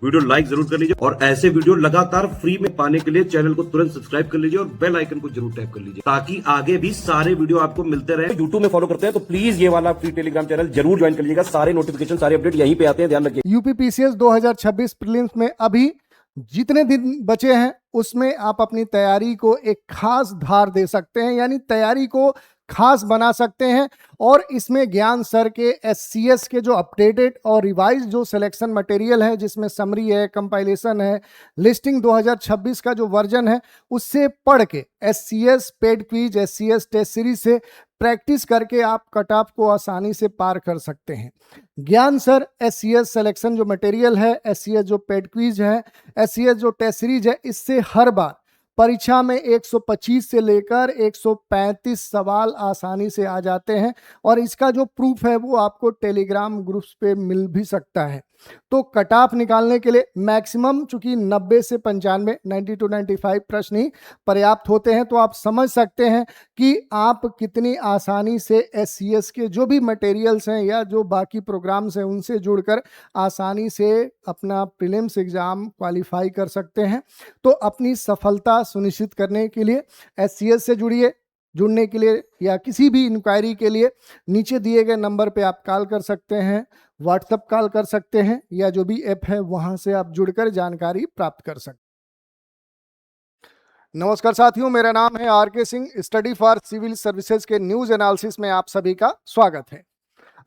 Video like जरूर कर लीजिए और ऐसे वीडियो लगातार फ्री में पाने के लिए चैनल को तुरंत सब्सक्राइब कर लीजिए और बेल आइकन को जरूर टैप कर लीजिए ताकि आगे भी सारे वीडियो आपको मिलते रहे। यूट्यूब में फॉलो करते हैं तो प्लीज ये वाला फ्री टेलीग्राम चैनल जरूर ज्वाइन कर लीजिएगा। सारे नोटिफिकेशन सारे अपडेट यहीं पे आते हैं, ध्यान रखिए। यूपीपीसीएस 2026 प्रीलिम्स में अभी जितने दिन बचे हैं उसमें आप अपनी तैयारी को एक खास धार दे सकते हैं, यानी तैयारी को खास बना सकते हैं। और इसमें ज्ञान सर के एससीएस के जो अपडेटेड और रिवाइज जो सिलेक्शन मटेरियल है, जिसमें समरी है, कंपाइलेशन है, लिस्टिंग 2026 का जो वर्जन है, उससे पढ़ के SCS paid quiz, SCS test series से प्रैक्टिस करके आप कट ऑफ को आसानी से पार कर सकते हैं। ज्ञान सर एससीएस सिलेक्शन जो मटेरियल है, एससीएस जो पेड क्विज है, एससीएस जो टेस्ट सीरीज है, इससे हर बार परीक्षा में 125 से लेकर 135 सवाल आसानी से आ जाते हैं। और इसका जो प्रूफ है वो आपको टेलीग्राम ग्रुप्स पे मिल भी सकता है। तो कट ऑफ निकालने के लिए मैक्सिमम चूंकि 90 से 95 90 to 95 प्रश्न ही पर्याप्त होते हैं, तो आप समझ सकते हैं कि आप कितनी आसानी से एससीएस के जो भी मटेरियल्स हैं या जो बाकी प्रोग्राम्स हैं उनसे जुड़कर आसानी से अपना प्रीलिम्स एग्जाम क्वालिफाई कर सकते हैं। तो अपनी सफलता सुनिश्चित करने के लिए एससीएस से जुड़िए। जुड़ने के लिए या किसी भी इंक्वायरी के लिए नीचे दिए गए नंबर पे आप कॉल कर सकते हैं, व्हाट्सएप कॉल कर सकते हैं, या जो भी ऐप है वहां से आप जुड़कर जानकारी प्राप्त कर सकते हैं। नमस्कार साथियों, मेरा नाम है RK Singh. Study for civil services के न्यूज एनालिसिस में आप सभी का स्वागत है।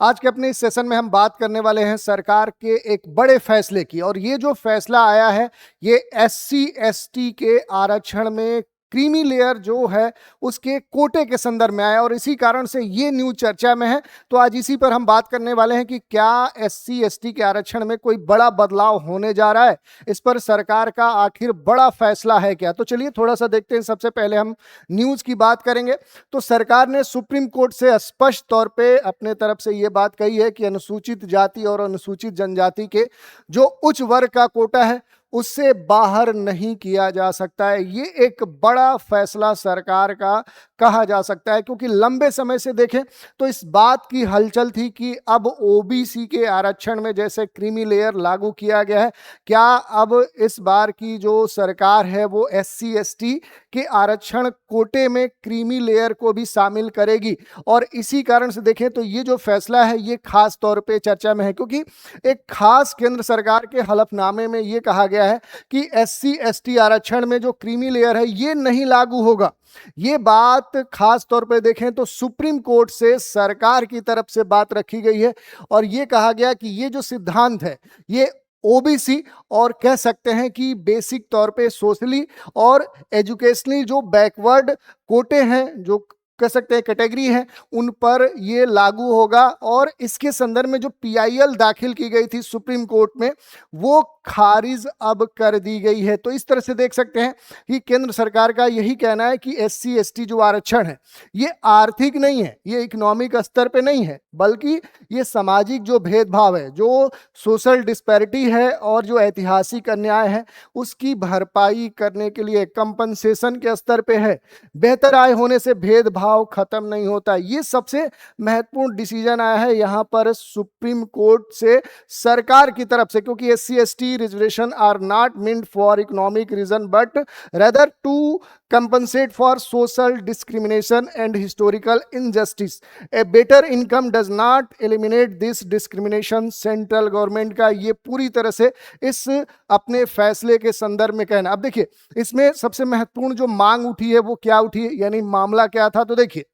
आज के अपने इस सेशन में हम बात करने वाले हैं सरकार के एक बड़े फैसले की। और ये जो फैसला आया है ये एससी एसटी के आरक्षण में क्रीमी लेयर जो है उसके कोटे के संदर्भ में आया और इसी कारण से ये न्यूज चर्चा में है। तो आज इसी पर हम बात करने वाले हैं कि क्या एससी एसटी के आरक्षण में कोई बड़ा बदलाव होने जा रहा है, इस पर सरकार का आखिर बड़ा फैसला है क्या। तो चलिए थोड़ा सा देखते हैं। सबसे पहले हम न्यूज की बात करेंगे तो सरकार ने सुप्रीम कोर्ट से स्पष्ट तौर पे अपने तरफ से ये बात कही है कि अनुसूचित जाति और अनुसूचित जनजाति के जो उच्च वर्ग का कोटा है उससे बाहर नहीं किया जा सकता है। ये एक बड़ा फैसला सरकार का कहा जा सकता है, क्योंकि लंबे समय से देखें तो इस बात की हलचल थी कि अब ओबीसी के आरक्षण में जैसे क्रीमी लेयर लागू किया गया है, क्या अब इस बार की जो सरकार है वो एससी एसटी के आरक्षण कोटे में क्रीमी लेयर को भी शामिल करेगी। और इसी कारण से देखें तो ये जो फैसला है ये खास तौर पे चर्चा में है, क्योंकि एक खास केंद्र सरकार के हलफनामे में ये कहा गया है कि एससी एसटी आरक्षण में जो क्रीमी लेयर है ये नहीं लागू होगा। ये बात खास तौर पे देखें तो सुप्रीम कोर्ट से सरकार की तरफ से बात रखी गई है और ये कहा गया कि ये जो सिद्धांत है ये ओबीसी और कह सकते हैं कि बेसिक तौर पे सोशली और एजुकेशनली जो बैकवर्ड कोटे हैं, जो कह सकते हैं कैटेगरी है, उन पर ये लागू होगा। और इसके संदर्भ में जो पीआईएल दाखिल की गई थी सुप्रीम कोर्ट में वो खारिज अब कर दी गई है। तो इस तरह से देख सकते हैं कि केंद्र सरकार का यही कहना है कि एससी एसटी जो आरक्षण है ये आर्थिक नहीं है, ये इकोनॉमिक स्तर पे नहीं है, बल्कि ये सामाजिक जो भेदभाव है, जो सोशल डिस्पैरिटी है और जो ऐतिहासिक अन्याय है उसकी भरपाई करने के लिए कंपनसेशन के स्तर पे है। बेहतर आय होने से भेदभाव खत्म नहीं होता। ये सबसे महत्वपूर्ण डिसीजन आया है यहाँ पर सुप्रीम कोर्ट से सरकार की तरफ से, क्योंकि SC ST reservation are not meant for economic reason but rather to compensate for social discrimination and historical injustice. A better income does not eliminate this discrimination. Central government का ये पूरी तरह से इस अपने फैसले के संदर्भ में कहना। अब देखिए इसमें सबसे महत्वपूर्ण जो मांग उठी है वो क्या उठी है, यानी मामला क्या था। तो देखिए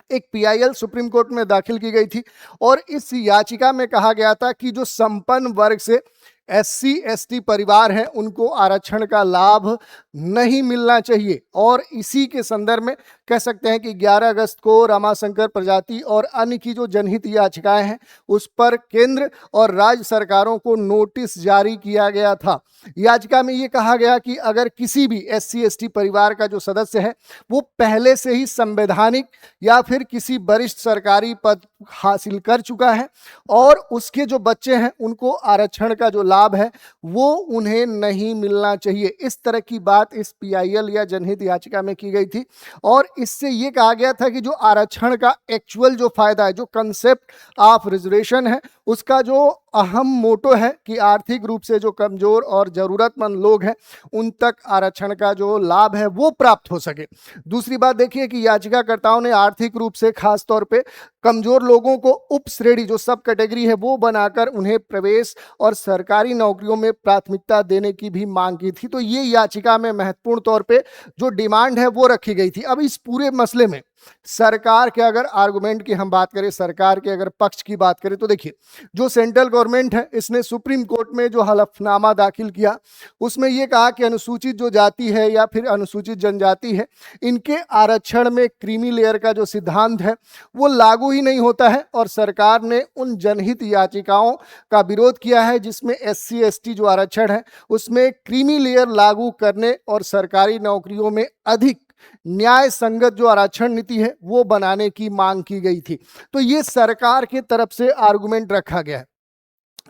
एक पीआईएल सुप्रीम कोर्ट में दाखिल की गई थी और इस याचिका में कहा गया था कि जो संपन्न वर्ग से एससी एसटी परिवार हैं उनको आरक्षण का लाभ नहीं मिलना चाहिए। और इसी के संदर्भ में कह सकते हैं कि 11 अगस्त को रमाशंकर प्रजाति और अन्य की जो जनहित याचिकाएं हैं उस पर केंद्र और राज्य सरकारों को नोटिस जारी किया गया था। याचिका में ये कहा गया कि अगर किसी भी एससी एसटी परिवार का जो सदस्य है वो पहले से ही संवैधानिक या फिर किसी वरिष्ठ सरकारी पद हासिल कर चुका है और उसके जो बच्चे हैं उनको आरक्षण का जो लाभ है वो उन्हें नहीं मिलना चाहिए। इस तरह की बात इस पीआईएल या जनहित याचिका में की गई थी और इससे ये कहा गया था कि जो आरक्षण का एक्चुअल जो फायदा है, जो कंसेप्ट ऑफ रिजर्वेशन है, उसका जो अहम मोटो है कि आर्थिक रूप से जो कमजोर और जरूरतमंद लोग हैं उन तक आरक्षण का जो लाभ है वो प्राप्त हो सके। दूसरी बात देखिए कि याचिकाकर्ताओं ने आर्थिक रूप से खास तौर पे कमजोर लोगों को उप श्रेणी जो सब कैटेगरी है वो बनाकर उन्हें प्रवेश और सरकारी नौकरियों में प्राथमिकता देने की भी मांग की थी। तो ये याचिका में महत्वपूर्ण तौर पे जो डिमांड है वो रखी गई थी। अब इस पूरे मसले में सरकार के अगर आर्गुमेंट की हम बात करें, सरकार के अगर पक्ष की बात करें, तो देखिए जो सेंट्रल गवर्नमेंट है इसने सुप्रीम कोर्ट में जो हलफनामा दाखिल किया उसमें यह कहा कि अनुसूचित जो जाति है या फिर अनुसूचित जनजाति है इनके आरक्षण में क्रीमी लेयर का जो सिद्धांत है वो लागू ही नहीं होता है। और सरकार ने उन जनहित याचिकाओं का विरोध किया है जिसमें SC ST जो आरक्षण है उसमें क्रीमी लेयर लागू करने और सरकारी नौकरियों में अधिक न्याय संगत जो आरक्षण नीति है वो बनाने की मांग की गई थी। तो ये सरकार की तरफ से आर्गुमेंट रखा गया है।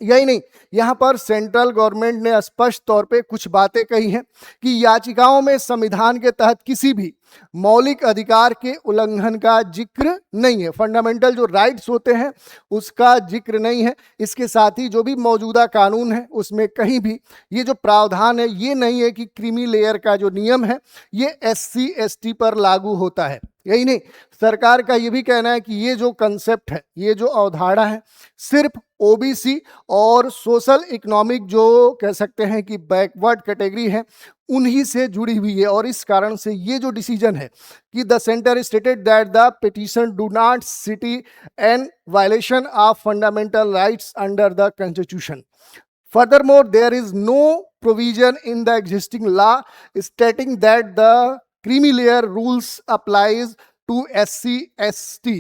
यही नहीं, यहां पर सेंट्रल गवर्नमेंट ने स्पष्ट तौर पे कुछ बातें कही हैं कि याचिकाओं में संविधान के तहत किसी भी मौलिक अधिकार के उल्लंघन का जिक्र नहीं है, फंडामेंटल जो राइट्स होते हैं उसका जिक्र नहीं है। इसके साथ ही जो भी मौजूदा कानून है उसमें कहीं भी ये जो प्रावधान है ये नहीं है कि क्रीमी लेयर का जो नियम है ये SC ST पर लागू होता है। यही नहीं, सरकार का ये भी कहना है कि ये जो कंसेप्ट है, ये जो अवधारणा है सिर्फ OBC और सोशल इकोनॉमिक जो कह सकते हैं कि बैकवर्ड कैटेगरी है उन्हीं से जुड़ी हुई है। और इस कारण से ये जो डिसीजन है कि the centre stated that the petition do not cite an violation of fundamental rights under the constitution. Furthermore, there is no provision in the existing law stating that the creamy layer rules applies to SC ST.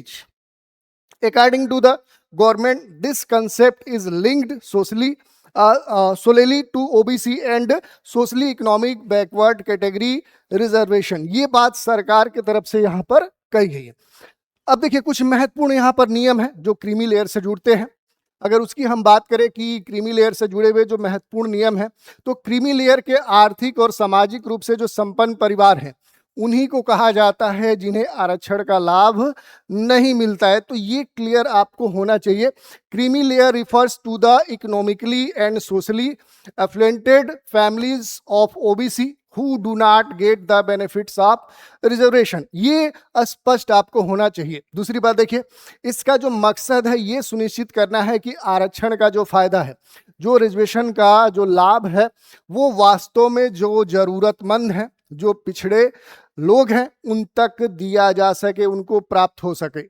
According to the government, this concept is linked solely to OBC and socially economic backward category reservation। ये बात सरकार की तरफ से यहाँ पर कही गई है। अब देखिए कुछ महत्वपूर्ण यहाँ पर नियम है जो क्रीमी लेयर से जुड़ते हैं। अगर उसकी हम बात करें कि क्रीमी लेयर से जुड़े हुए जो महत्वपूर्ण नियम हैं तो क्रीमी लेयर के आर्थिक और सामाजिक रूप से जो संपन्न परिवार हैं उन्हीं को कहा जाता है जिन्हें आरक्षण का लाभ नहीं मिलता है। तो ये क्लियर आपको होना चाहिए। Creamy layer refers to the economically and socially affluented families of OBC who do not get the benefits of reservation। ये स्पष्ट आपको होना चाहिए। दूसरी बात देखिए, इसका जो मकसद है ये सुनिश्चित करना है कि आरक्षण का जो फायदा है, जो रिजर्वेशन का जो लाभ है वो वास्तव में जो जरूरतमंद है, जो पिछड़े लोग हैं उन तक दिया जा सके, उनको प्राप्त हो सके।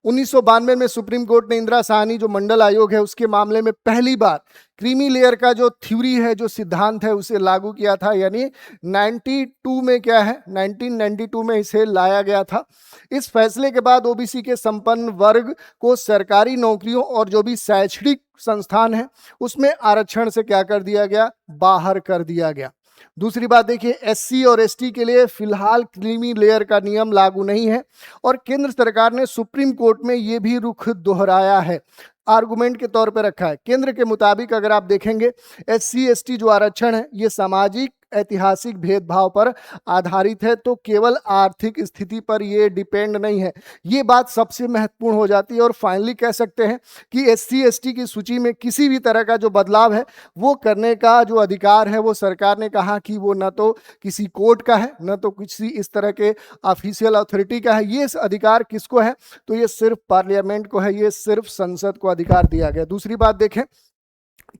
1992 में सुप्रीम कोर्ट ने इंदिरा साहनी जो मंडल आयोग है उसके मामले में पहली बार क्रीमी लेयर का जो थ्योरी है, जो सिद्धांत है उसे लागू किया था। यानी 92 में क्या है, 1992 में इसे लाया गया था। इस फैसले के बाद OBC के संपन्न वर्ग को सरकारी नौकरियों और जो भी शैक्षणिक संस्थान है उसमें आरक्षण से क्या कर दिया गया, बाहर कर दिया गया। दूसरी बात देखिए, SC और ST के लिए फिलहाल क्रीमी लेयर का नियम लागू नहीं है और केंद्र सरकार ने सुप्रीम कोर्ट में यह भी रुख दोहराया है, आर्गुमेंट के तौर पर रखा है। केंद्र के मुताबिक अगर आप देखेंगे SC ST जो आरक्षण है ये सामाजिक ऐतिहासिक भेदभाव पर आधारित है, तो केवल आर्थिक स्थिति पर ये डिपेंड नहीं है। ये बात सबसे महत्वपूर्ण हो जाती है। और फाइनली कह सकते हैं कि SC ST की सूची में किसी भी तरह का जो बदलाव है वो करने का जो अधिकार है वो सरकार ने कहा कि वो न तो किसी कोर्ट का है न तो किसी इस तरह के ऑफिशियल अथॉरिटी का है। ये अधिकार किसको है, तो ये सिर्फ पार्लियामेंट को है, ये सिर्फ संसद को अधिकार दिया गया। दूसरी बात देखें,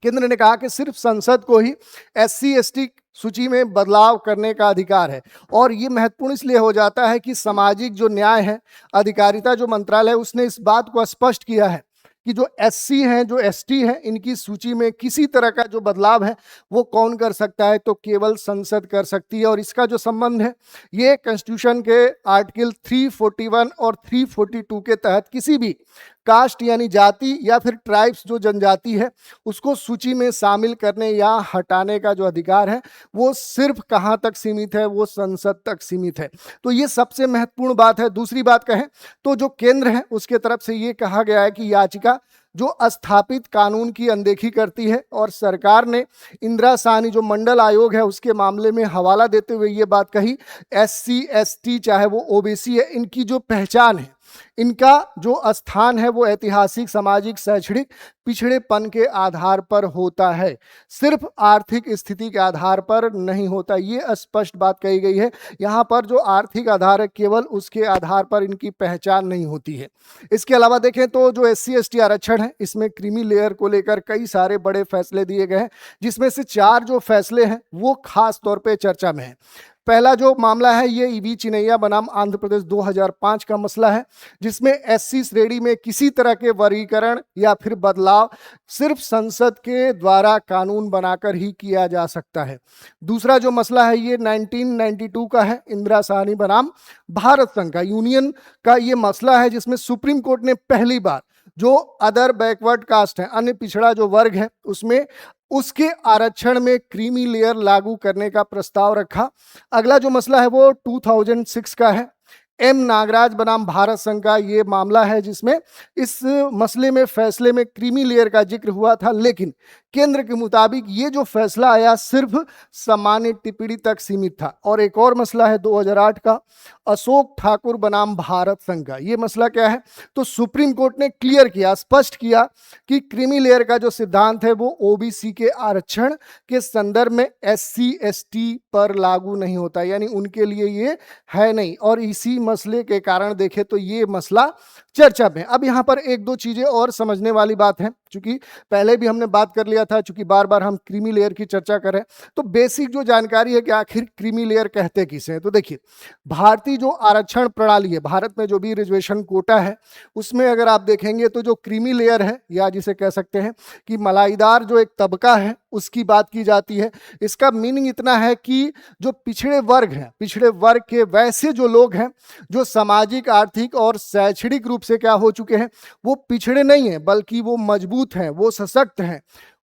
केंद्र ने कहा कि सिर्फ संसद को ही SC ST सूची में बदलाव करने का अधिकार है। और ये महत्वपूर्ण इसलिए हो जाता है कि सामाजिक जो न्याय है, अधिकारिता जो मंत्रालय है उसने इस बात को स्पष्ट किया है कि जो SC हैं, जो ST हैं, इनकी सूची में किसी तरह का जो बदलाव है वो कौन कर सकता है, तो केवल संसद कर सकती है। और इसका जो संबंध है ये कॉन्स्टिट्यूशन के आर्टिकल 341 और 342 के तहत किसी भी कास्ट यानी जाति या फिर ट्राइब्स जो जनजाति है उसको सूची में शामिल करने या हटाने का जो अधिकार है वो सिर्फ कहां तक सीमित है, वो संसद तक सीमित है। तो ये सबसे महत्वपूर्ण बात है। दूसरी बात कहें तो जो केंद्र है उसके तरफ से ये कहा गया है कि याचिका जो स्थापित कानून की अनदेखी करती है। और सरकार ने इंदिरा साहनी जो मंडल आयोग है उसके मामले में हवाला देते हुए ये बात कही, SC ST चाहे वो OBC है, इनकी जो पहचान है इनका जो स्थान है वो ऐतिहासिक, सामाजिक, शैक्षणिक पिछड़ेपन के आधार पर होता है, सिर्फ आर्थिक स्थिति के आधार पर नहीं होता। ये स्पष्ट बात कही गई है। यहाँ पर जो आर्थिक आधार है केवल उसके आधार पर इनकी पहचान नहीं होती है। इसके अलावा देखें तो जो SC/ST आरक्षण है इसमें क्रीमी लेयर को लेकर कई सारे बड़े फैसले दिए गए हैं, जिसमें से 4 जो फैसले हैं वो खास तौर पे चर्चा में है। पहला जो मामला है ये ईवी चिनैया बनाम आंध्र प्रदेश 2005 का मसला है, जिसमें SC श्रेणी में किसी तरह के वर्गीकरण या फिर बदलाव सिर्फ संसद के द्वारा कानून बनाकर ही किया जा सकता है। दूसरा जो मसला है ये 1992 का है, इंदिरा साहनी बनाम भारत संघ का, यूनियन का ये मसला है, जिसमें सुप्रीम कोर्ट ने पहली बार जो अदर बैकवर्ड कास्ट है, अन्य पिछड़ा जो वर्ग है, उसमें उसके आरक्षण में क्रीमी लेयर लागू करने का प्रस्ताव रखा। अगला जो मसला है वो 2006 का है, M नागराज बनाम भारत संघ का ये मामला है, जिसमें इस मसले में फैसले में क्रीमी लेयर का जिक्र हुआ था, लेकिन केंद्र के मुताबिक ये जो फैसला आया सिर्फ सामान्य टिप्पणी तक सीमित था। और एक और मसला है 2008 का, अशोक ठाकुर बनाम भारत संघ का। ये मसला क्या है, तो सुप्रीम कोर्ट ने क्लियर किया, स्पष्ट किया कि क्रीमी लेयर का जो सिद्धांत है वो OBC के आरक्षण के संदर्भ में SC/ST पर लागू नहीं होता, यानी उनके लिए ये है नहीं। और इसी मसले के कारण देखें तो ये मसला चर्चा में। अब यहाँ पर एक दो चीजें और समझने वाली बात है, क्योंकि पहले भी हमने बात कर लिया था, चूंकि बार बार हम क्रीमी लेयर की चर्चा करें तो बेसिक जो जानकारी है कि आखिर क्रीमी लेयर कहते किसे हैं। तो देखिए, भारतीय जो आरक्षण प्रणाली है, भारत में जो भी रिजर्वेशन कोटा है, उसमें अगर आप देखेंगे तो जो क्रीमी लेयर है, या जिसे कह सकते हैं कि मलाईदार जो एक तबका है, उसकी बात की जाती है। इसका मीनिंग इतना है कि जो पिछड़े वर्ग हैं, पिछड़े वर्ग के वैसे जो लोग हैं जो सामाजिक, आर्थिक और शैक्षणिक रूप से क्या हो चुके हैं, वो पिछड़े नहीं हैं, बल्कि वो मजबूत हैं, वो सशक्त हैं,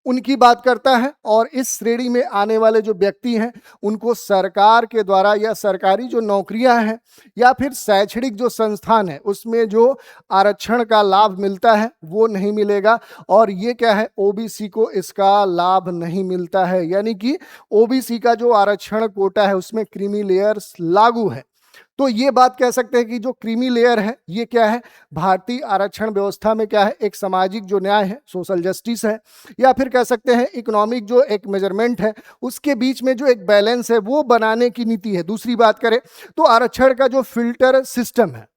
उनकी बात करता है। और इस श्रेणी में आने वाले जो व्यक्ति हैं उनको सरकार के द्वारा या सरकारी जो नौकरियां हैं या फिर शैक्षणिक जो संस्थान है उसमें जो आरक्षण का लाभ मिलता है वो नहीं मिलेगा। और ये क्या है, OBC को इसका लाभ नहीं मिलता है, यानी कि OBC का जो आरक्षण कोटा है उसमें क्रीमी लेयर लागू है। तो ये बात कह सकते हैं कि जो क्रीमी लेयर है ये क्या है, भारतीय आरक्षण व्यवस्था में क्या है, एक सामाजिक जो न्याय है, सोशल जस्टिस है, या फिर कह सकते हैं इकोनॉमिक जो एक मेजरमेंट है, उसके बीच में जो एक बैलेंस है वो बनाने की नीति है। दूसरी बात करें तो आरक्षण का जो फिल्टर सिस्टम है,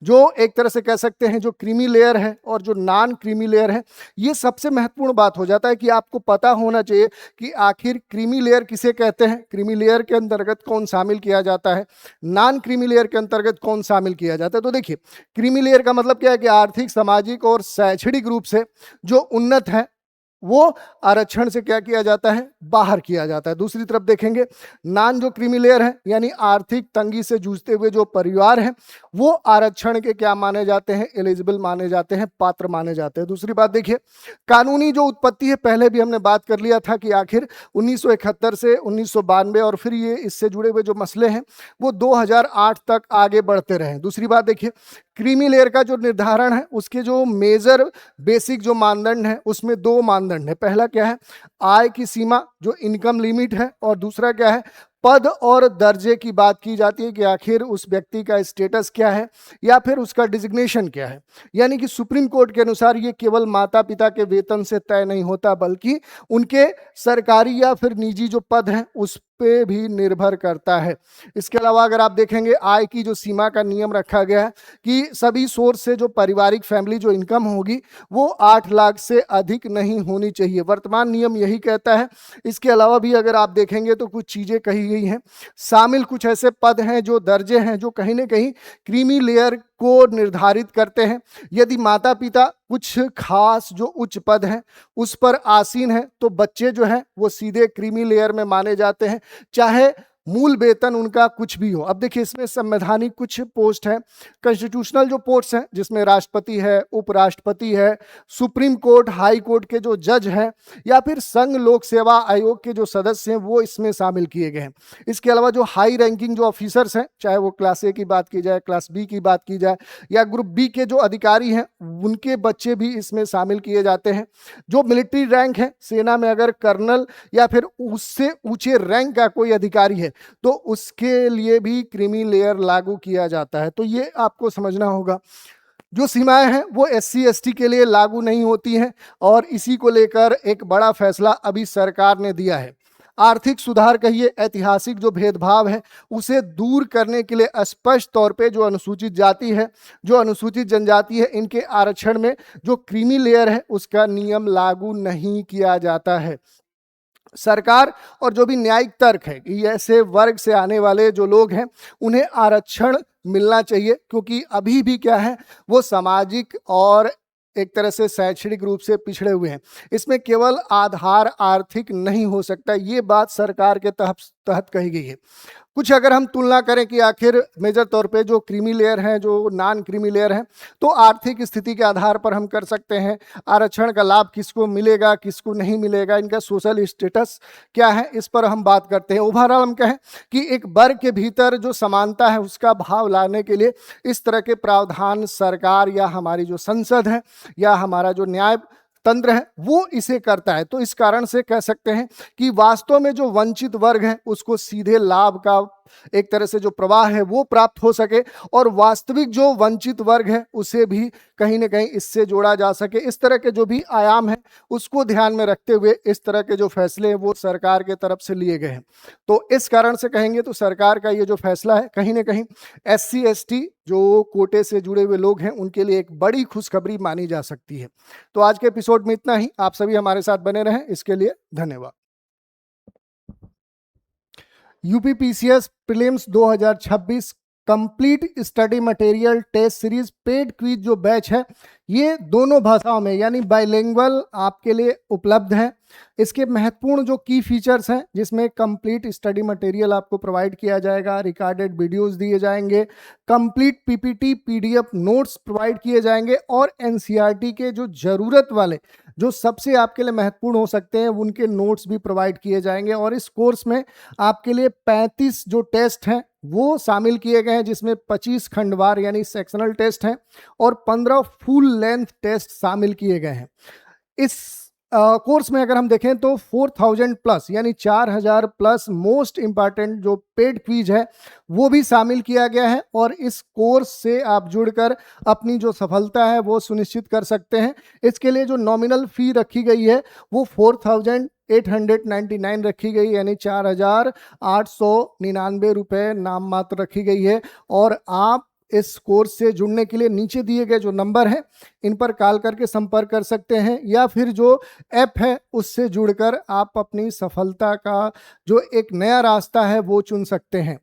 जो एक तरह से कह सकते हैं जो क्रीमी लेयर है और जो नॉन क्रीमी लेयर है, ये सबसे महत्वपूर्ण बात हो जाता है कि आपको पता होना चाहिए कि आखिर क्रीमी लेयर किसे कहते हैं, क्रीमी लेयर के अंतर्गत कौन शामिल किया जाता है, नॉन क्रीमी लेयर के अंतर्गत कौन शामिल किया जाता है। तो देखिए, क्रीमी लेयर का मतलब क्या है कि आर्थिक, सामाजिक और शैक्षणिक रूप से जो उन्नत है वो आरक्षण से क्या किया जाता है, बाहर किया जाता है। दूसरी तरफ देखेंगे नॉन जो क्रीमी लेयर है, यानी आर्थिक तंगी से जूझते हुए जो परिवार है, वो आरक्षण के क्या माने जाते हैं, एलिजिबल माने जाते हैं, पात्र माने जाते हैं। दूसरी बात देखिए, कानूनी जो उत्पत्ति है, पहले भी हमने बात कर लिया था कि आखिर 1971 से 1992 और फिर ये इससे जुड़े हुए जो मसले हैं वो 2008 तक आगे बढ़ते रहे। दूसरी बात देखिए, क्रीमी लेयर का जो निर्धारण है उसके जो मेजर बेसिक जो मानदंड है उसमें 2 मानदंड है। पहला क्या है, आय की सीमा जो इनकम लिमिट है, और दूसरा क्या है, पद और दर्जे की बात की जाती है कि आखिर उस व्यक्ति का स्टेटस क्या है या फिर उसका डिजिग्नेशन क्या है। यानी कि सुप्रीम कोर्ट के अनुसार ये केवल माता पिता के वेतन से तय नहीं होता, बल्कि उनके सरकारी या फिर निजी जो पद हैं उस पे भी निर्भर करता है। इसके अलावा अगर आप देखेंगे आय की जो सीमा का नियम रखा गया है कि सभी सोर्स से जो पारिवारिक फैमिली जो इनकम होगी वो 8 लाख से अधिक नहीं होनी चाहिए। वर्तमान नियम यही कहता है। इसके अलावा भी अगर आप देखेंगे तो कुछ चीजें कही गई हैं, शामिल कुछ ऐसे पद हैं जो दर्जे हैं जो कहीं ना कहीं क्रीमी लेयर को निर्धारित करते हैं। यदि माता पिता कुछ खास जो उच्च पद हैं उस पर आसीन है तो बच्चे जो हैं वो सीधे क्रीमी लेयर में माने जाते हैं, चाहे मूल वेतन उनका कुछ भी हो। अब देखिए, इसमें संवैधानिक कुछ पोस्ट हैं, कॉन्स्टिट्यूशनल जो पोस्ट हैं जिसमें राष्ट्रपति है, उपराष्ट्रपति है, सुप्रीम कोर्ट, हाई कोर्ट के जो जज हैं, या फिर संघ लोक सेवा आयोग के जो सदस्य हैं वो इसमें शामिल किए गए हैं। इसके अलावा जो हाई रैंकिंग जो ऑफिसर्स हैं, चाहे वो क्लास ए की बात की जाए, क्लास बी की बात की जाए, या ग्रुप बी के जो अधिकारी हैं उनके बच्चे भी इसमें शामिल किए जाते हैं। जो मिलिट्री रैंक है, सेना में अगर कर्नल या फिर उससे ऊंचे रैंक का कोई अधिकारी है तो उसके लिए भी क्रीमी लेयर लागू किया जाता है। तो ये आपको समझना होगा, जो सीमाएं हैं वो SC ST के लिए लागू नहीं होती हैं, और इसी को लेकर एक बड़ा फैसला अभी सरकार ने दिया है। आर्थिक सुधार कहिए, ऐतिहासिक जो भेदभाव है उसे दूर करने के लिए स्पष्ट तौर पे जो अनुसूचित जाति है, जो अनुसूचित जनजाति है, इनके आरक्षण में जो क्रीमी लेयर है उसका नियम लागू नहीं किया जाता है। सरकार और जो भी न्यायिक तर्क है कि ऐसे वर्ग से आने वाले जो लोग हैं उन्हें आरक्षण मिलना चाहिए, क्योंकि अभी भी क्या है वो सामाजिक और एक तरह से शैक्षणिक रूप से पिछड़े हुए हैं। इसमें केवल आधार आर्थिक नहीं हो सकता, ये बात सरकार के तहत कही गई है। कुछ अगर हम तुलना करें कि आखिर मेजर तौर पे जो क्रीमी लेयर है, जो नॉन क्रीमी लेयर है, तो आर्थिक स्थिति के आधार पर हम कर सकते हैं आरक्षण का लाभ किसको मिलेगा किसको नहीं मिलेगा, इनका सोशल स्टेटस क्या है, इस पर हम बात करते हैं। ओवरऑल हम कहें कि एक वर्ग के भीतर जो समानता है उसका भाव लाने के लिए इस तरह के प्रावधान सरकार या हमारी जो संसद है या हमारा जो न्याय तंत्र है वो इसे करता है। तो इस कारण से कह सकते हैं कि वास्तव में जो वंचित वर्ग है उसको सीधे लाभ का एक तरह से जो प्रवाह है वो प्राप्त हो सके, और वास्तविक जो वंचित वर्ग है उसे भी कहीं ना कहीं इससे जोड़ा जा सके। इस तरह के जो भी आयाम है उसको ध्यान में रखते हुए इस तरह के जो फैसले हैं वो सरकार के तरफ से लिए गए हैं। तो इस कारण से कहेंगे तो सरकार का ये जो फैसला है कहीं ना कहीं SC ST जो कोटे से जुड़े हुए लोग हैं उनके लिए एक बड़ी खुशखबरी मानी जा सकती है। तो आज के एपिसोड में इतना ही। आप सभी हमारे साथ बने रहें, इसके लिए धन्यवाद। UPPCS prelims 2026 complete study material test series paid quiz जो बैच है ये दोनों भाषाओं में यानी बाइलिंगुअल आपके लिए उपलब्ध है। इसके महत्वपूर्ण जो की फीचर्स हैं जिसमें कंप्लीट स्टडी मटेरियल आपको प्रोवाइड किया जाएगा, रिकॉर्डेड वीडियोस दिए जाएंगे, complete PPT PDF notes provide किए जाएंगे, और NCERT के जो जरूरत वाले जो सबसे आपके लिए महत्वपूर्ण हो सकते हैं उनके नोट्स भी प्रोवाइड किए जाएंगे। और इस कोर्स में आपके लिए 35 जो टेस्ट हैं वो शामिल किए गए हैं, जिसमें 25 खंडवार यानी सेक्शनल टेस्ट हैं और 15 फुल लेंथ टेस्ट शामिल किए गए हैं। इस कोर्स में अगर हम देखें तो 4000 प्लस यानी 4000 प्लस मोस्ट इंपॉर्टेंट जो पेड क्विज है वो भी शामिल किया गया है, और इस कोर्स से आप जुड़कर अपनी जो सफलता है वो सुनिश्चित कर सकते हैं। इसके लिए जो नॉमिनल फी रखी गई है वो 4899 रखी गई, यानी 4899 रुपये नाम मात्र रखी गई है। और आप इस कोर्स से जुड़ने के लिए नीचे दिए गए जो नंबर हैं इन पर कॉल करके संपर्क कर सकते हैं, या फिर जो ऐप है उससे जुड़कर आप अपनी सफलता का जो एक नया रास्ता है वो चुन सकते हैं।